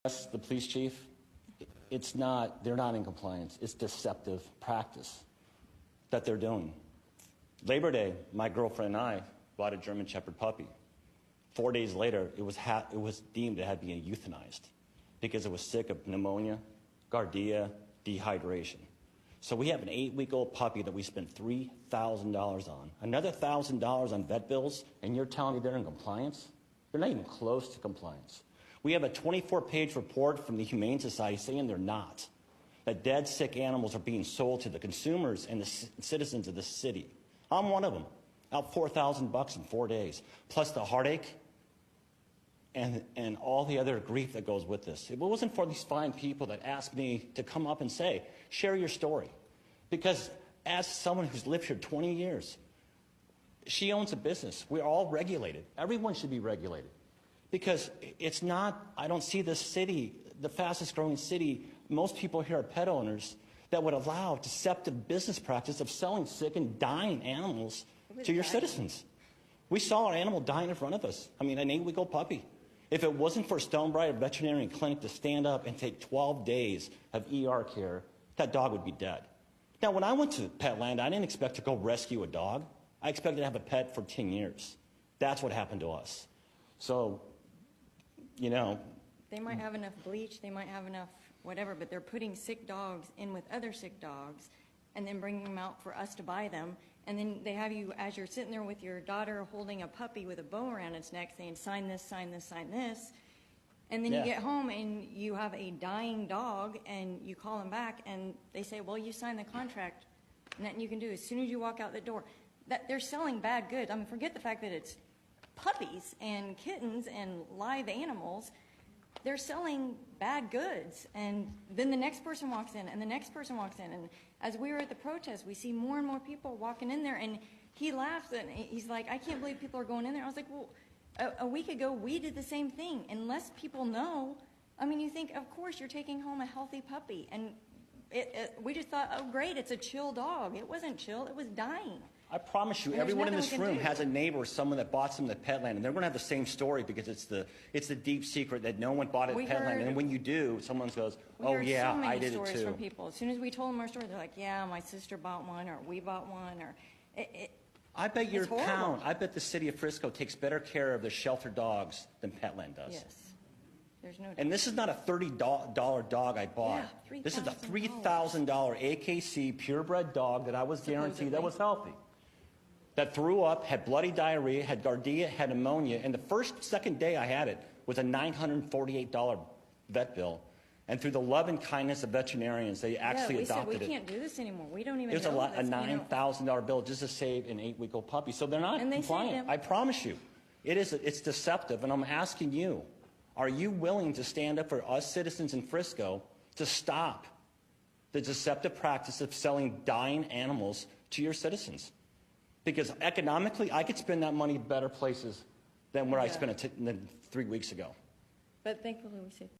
Yes, the police chief, they're not in compliance. It's deceptive practice that they're doing. Labor Day, my girlfriend and I bought a German Shepherd puppy. 4 days later, it was deemed it had been euthanized because it was sick of pneumonia, giardia, dehydration. So we have an 8-week-old puppy that we spent $3,000 on. Another $1,000 on vet bills, and you're telling me they're in compliance? They're not even close to compliance. We have a 24-page report from the Humane Society saying they're not. That dead, sick animals are being sold to the consumers and the citizens of the city. I'm one of them. Out $4,000 in 4 days, plus the heartache and all the other grief that goes with this. If it wasn't for these fine people that asked me to come up and say, share your story. Because as someone who's lived here 20 years, she owns a business. We're all regulated. Everyone should be regulated. Because it's not, I don't see this city, the fastest growing city, most people here are pet owners, that would allow deceptive business practice of selling sick and dying animals to your citizens. We saw our animal dying in front of us. I mean, an 8-week-old puppy. If it wasn't for Stonebriar Veterinary Clinic to stand up and take 12 days of ER care, that dog would be dead. Now, when I went to Petland, I didn't expect to go rescue a dog. I expected to have a pet for 10 years. That's what happened to us. So, you know. They might have enough bleach, they might have enough whatever, but they're putting sick dogs in with other sick dogs and then bringing them out for us to buy them. And then they have you, as you're sitting there with your daughter holding a puppy with a bow around its neck saying, sign this, sign this, sign this. And then you get home and you have a dying dog and you call them back and they say, well, you signed the contract. Nothing you can do. As soon as you walk out the door, that they're selling bad goods. I mean, forget the fact that it's puppies and kittens and live animals. They're selling bad goods. And then the next person walks in and the next person walks in. And as we were at the protest, we see more and more people walking in there. And he laughs and he's like, I can't believe people are going in there. I was like, well, a week ago, we did the same thing. Unless people know, I mean, you think, of course, you're taking home a healthy puppy. And we just thought, oh, great, it's a chill dog. It wasn't chill. It was dying. I promise you, everyone in this room has a neighbor or someone that bought some at Petland, and they're going to have the same story because it's the deep secret that no one bought at Petland. And when you do, someone goes, oh, yeah, I did it too. We heard so many stories from people. As soon as we told them our story, they're like, yeah, my sister bought one, or we bought one, or I bet your town, I bet the city of Frisco takes better care of the shelter dogs than Petland does. Yes. There's no doubt. And this is not a $30 dog I bought. Yeah, this is a $3,000 AKC purebred dog that I was guaranteed that was healthy. That threw up, had bloody diarrhea, had giardia, had pneumonia, and the second day I had it was a $948 vet bill. And through the love and kindness of veterinarians, they actually adopted it. We can't do this anymore. We don't even know. It was a $9,000 bill just to save an 8-week-old puppy. So they're not compliant. I promise you. It's deceptive, and I'm asking you, are you willing to stand up for us citizens in Frisco to stop the deceptive practice of selling dying animals to your citizens? Because economically, I could spend that money in better places than where I spent it 3 weeks ago. But thankfully, we see.